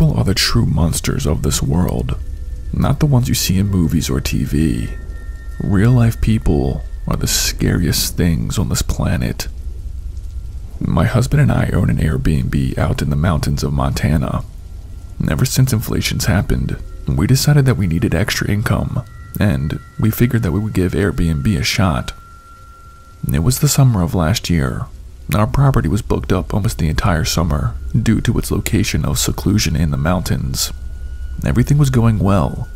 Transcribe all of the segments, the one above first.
people are the true monsters of this world, not the ones you see in movies or TV. Real-life people are the scariest things on this planet. My husband and I own an Airbnb out in the mountains of Montana. Ever since inflation's happened, we decided that we needed extra income, and we figured that we would give Airbnb a shot. It was the summer of last year. Our property was booked up almost the entire summer due to its location of seclusion in the mountains. Everything was going well.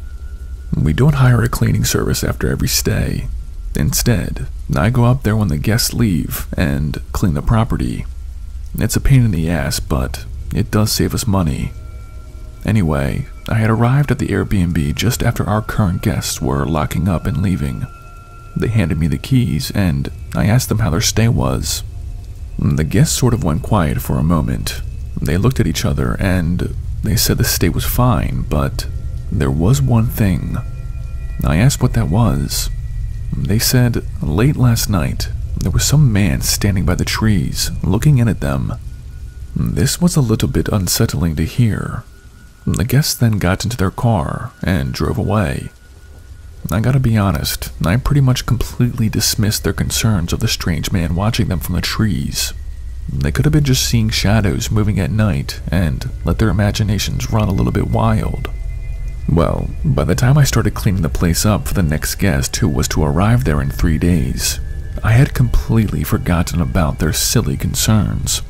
We don't hire a cleaning service after every stay. Instead, I go up there when the guests leave and clean the property. It's a pain in the ass, but it does save us money. Anyway, I had arrived at the Airbnb just after our current guests were locking up and leaving. They handed me the keys, and I asked them how their stay was. The guests sort of went quiet for a moment. They looked at each other, and they said the stay was fine, but there was one thing. I asked what that was. They said, late last night, there was some man standing by the trees, looking in at them. This was a little bit unsettling to hear. The guests then got into their car and drove away. I gotta be honest, I pretty much completely dismissed their concerns of the strange man watching them from the trees. They could have been just seeing shadows moving at night and let their imaginations run a little bit wild. Well, by the time I started cleaning the place up for the next guest who was to arrive there in 3 days, I had completely forgotten about their silly concerns.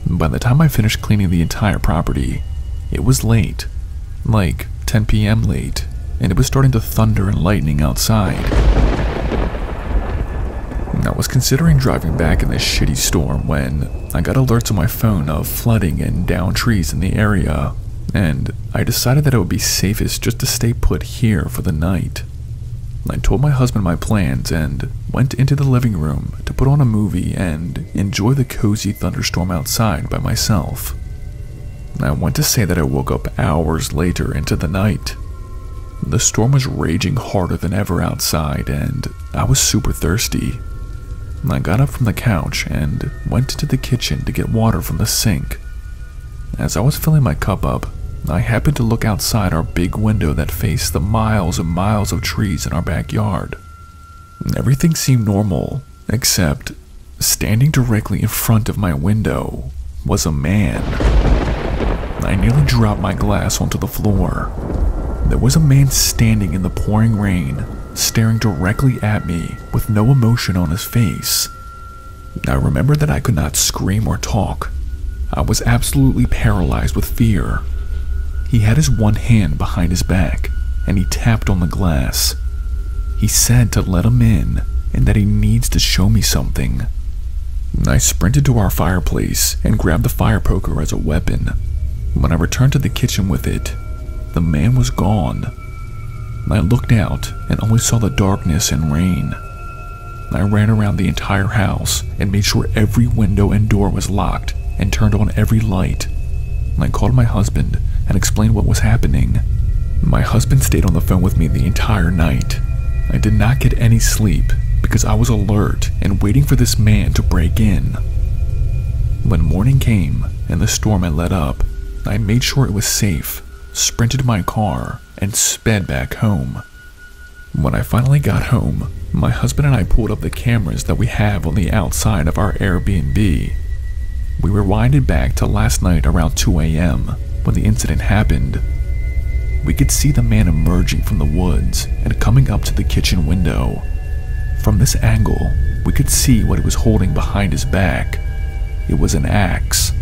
By the time I finished cleaning the entire property, it was late, like 10 p.m. late, and it was starting to thunder and lightning outside. I was considering driving back in this shitty storm when I got alerts on my phone of flooding and downed trees in the area, and I decided that it would be safest just to stay put here for the night. I told my husband my plans and went into the living room to put on a movie and enjoy the cozy thunderstorm outside by myself. I want to say that I woke up hours later into the night. The storm was raging harder than ever outside, and I was super thirsty. I got up from the couch and went into the kitchen to get water from the sink. As I was filling my cup up, I happened to look outside our big window that faced the miles and miles of trees in our backyard. Everything seemed normal, except standing directly in front of my window was a man. I nearly dropped my glass onto the floor. There was a man standing in the pouring rain, staring directly at me with no emotion on his face. I remembered that I could not scream or talk. I was absolutely paralyzed with fear. He had his one hand behind his back, and he tapped on the glass. He said to let him in, and that he needs to show me something. I sprinted to our fireplace and grabbed the fire poker as a weapon. When I returned to the kitchen with it, the man was gone. I looked out and only saw the darkness and rain. I ran around the entire house and made sure every window and door was locked and turned on every light. I called my husband and explained what was happening. My husband stayed on the phone with me the entire night. I did not get any sleep because I was alert and waiting for this man to break in. When morning came and the storm had let up, I made sure it was safe, sprinted to my car, and sped back home. When I finally got home, my husband and I pulled up the cameras that we have on the outside of our Airbnb. We rewinded back to last night around 2 a.m. when the incident happened. We could see the man emerging from the woods and coming up to the kitchen window. From this angle, we could see what he was holding behind his back. It was an axe.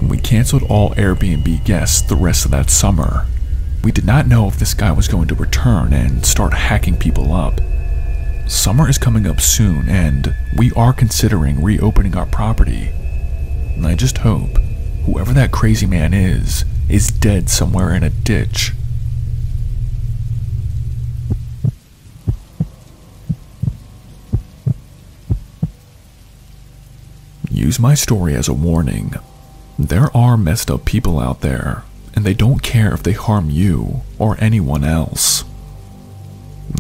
We canceled all Airbnb guests the rest of that summer. We did not know if this guy was going to return and start hacking people up. Summer is coming up soon, and we are considering reopening our property. I just hope whoever that crazy man is dead somewhere in a ditch. Use my story as a warning. There are messed up people out there, and they don't care if they harm you or anyone else.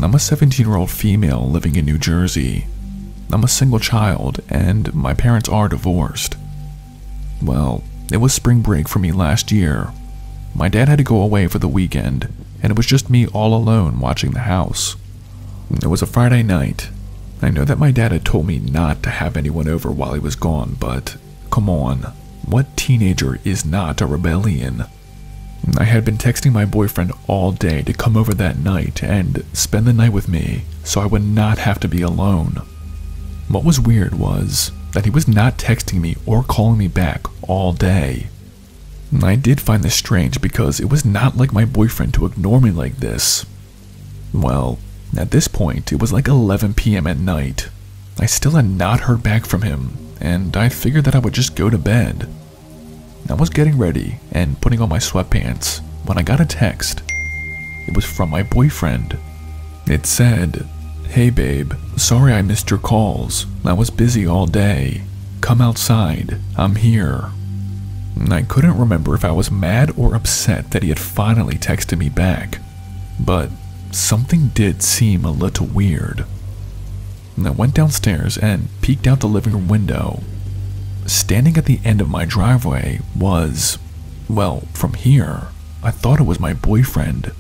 I'm a 17-year-old female living in New Jersey. I'm a single child, and my parents are divorced. Well, It was spring break for me last year. My dad had to go away for the weekend, and it was just me all alone watching the house. It was a Friday night. I know that my dad had told me not to have anyone over while he was gone, but come on, what teenager is not a rebellion? I had been texting my boyfriend all day to come over that night and spend the night with me so I would not have to be alone. What was weird was that he was not texting me or calling me back all day. I did find this strange because it was not like my boyfriend to ignore me like this. Well, at this point, it was like 11 p.m. at night. I still had not heard back from him, and I figured that I would just go to bed. I was getting ready and putting on my sweatpants when I got a text. It was from my boyfriend. It said, "Hey babe, sorry I missed your calls. I was busy all day. Come outside, I'm here." I couldn't remember if I was mad or upset that he had finally texted me back, but something did seem a little weird. I went downstairs and peeked out the living room window. Standing at the end of my driveway was, well, from here, I thought it was my boyfriend.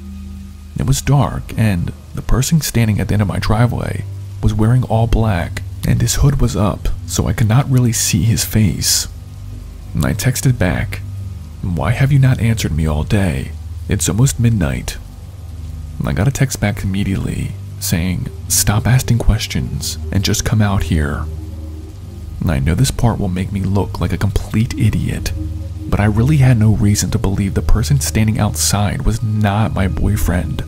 It was dark, and the person standing at the end of my driveway was wearing all black, and his hood was up, so I could not really see his face. I texted back, "Why have you not answered me all day? It's almost midnight." I got a text back immediately, saying, "Stop asking questions and just come out here." I know this part will make me look like a complete idiot, but I really had no reason to believe the person standing outside was not my boyfriend.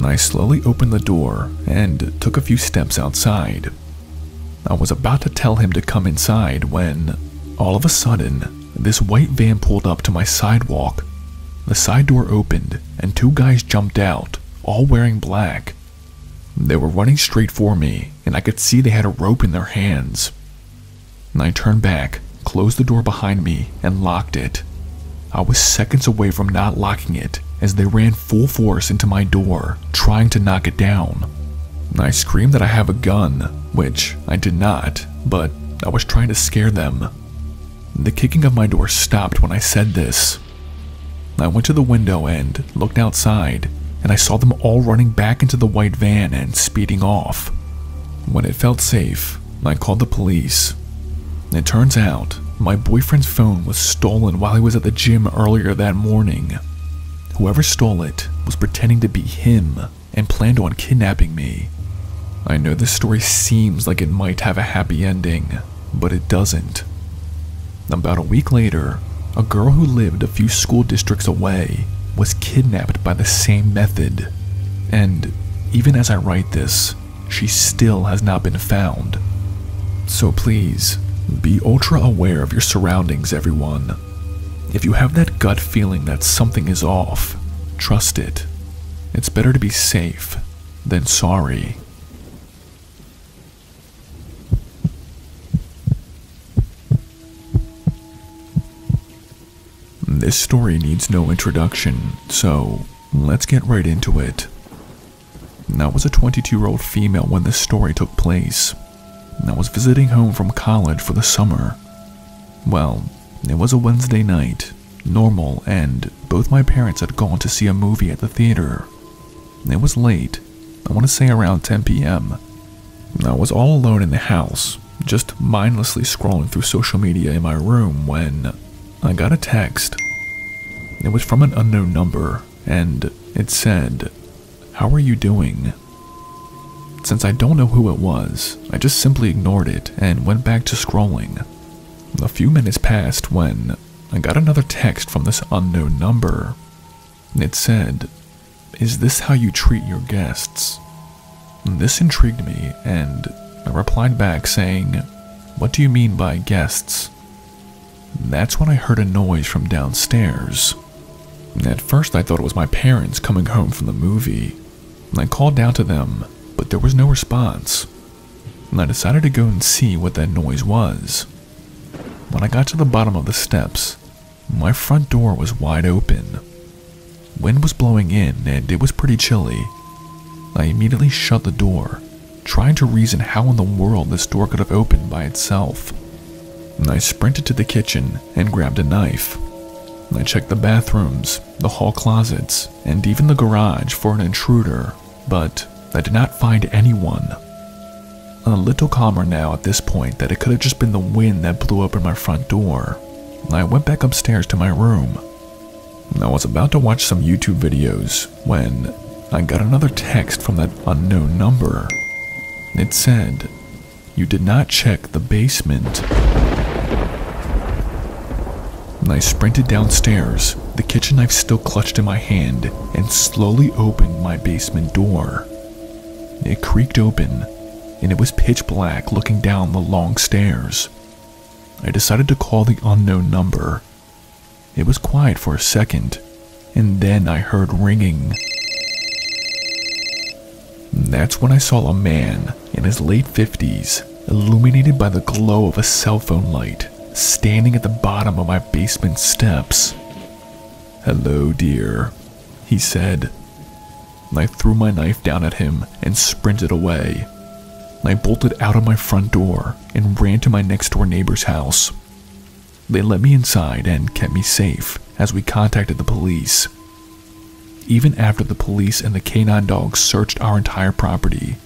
I slowly opened the door and took a few steps outside. I was about to tell him to come inside when, all of a sudden, this white van pulled up to my sidewalk. The side door opened and two guys jumped out, all wearing black. They were running straight for me, and I could see they had a rope in their hands. I turned back, closed the door behind me, and locked it. I was seconds away from not locking it as they ran full force into my door, trying to knock it down. I screamed that I have a gun, which I did not, but I was trying to scare them. The kicking of my door stopped when I said this. I went to the window and looked outside, and I saw them all running back into the white van and speeding off. When it felt safe, I called the police. It turns out, my boyfriend's phone was stolen while he was at the gym earlier that morning. Whoever stole it was pretending to be him and planned on kidnapping me. I know this story seems like it might have a happy ending, but it doesn't. About a week later, a girl who lived a few school districts away was kidnapped by the same method, and even as I write this, she still has not been found. So please, be ultra aware of your surroundings, everyone. If you have that gut feeling that something is off, trust it. It's better to be safe than sorry. This story needs no introduction, so let's get right into it. I was a 22-year-old female when this story took place. I was visiting home from college for the summer. Well, it was a Wednesday night, normal, and both my parents had gone to see a movie at the theater. It was late, I want to say around 10 p.m. I was all alone in the house, just mindlessly scrolling through social media in my room when I got a text. It was from an unknown number, and it said, "How are you doing?" Since I don't know who it was, I just simply ignored it and went back to scrolling. A few minutes passed when I got another text from this unknown number. It said, "Is this how you treat your guests?" This intrigued me, and I replied back saying, "What do you mean by guests?" That's when I heard a noise from downstairs. At first I thought it was my parents coming home from the movie. I called down to them, but there was no response. I decided to go and see what that noise was. When I got to the bottom of the steps, my front door was wide open. Wind was blowing in and it was pretty chilly. I immediately shut the door, trying to reason how in the world this door could have opened by itself. I sprinted to the kitchen and grabbed a knife. I checked the bathrooms, the hall closets, and even the garage for an intruder, but I did not find anyone. I'm a little calmer now at this point that it could have just been the wind that blew open my front door. I went back upstairs to my room. I was about to watch some YouTube videos when I got another text from that unknown number. It said, "You did not check the basement." I sprinted downstairs, the kitchen knife still clutched in my hand, and slowly opened my basement door. It creaked open, and it was pitch black looking down the long stairs. I decided to call the unknown number. It was quiet for a second, and then I heard ringing. That's when I saw a man in his late 50s, illuminated by the glow of a cell phone light, standing at the bottom of my basement steps. "Hello, dear," he said. I threw my knife down at him and sprinted away. I bolted out of my front door and ran to my next door neighbor's house. They let me inside and kept me safe as we contacted the police. Even after the police and the canine dogs searched our entire property,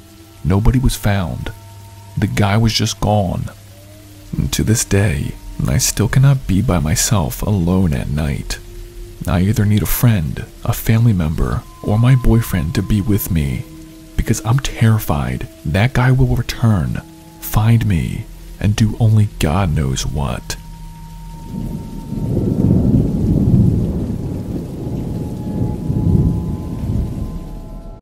nobody was found. The guy was just gone. And to this day, I still cannot be by myself alone at night. I either need a friend, a family member, or my boyfriend to be with me, because I'm terrified that guy will return, find me, and do only God knows what.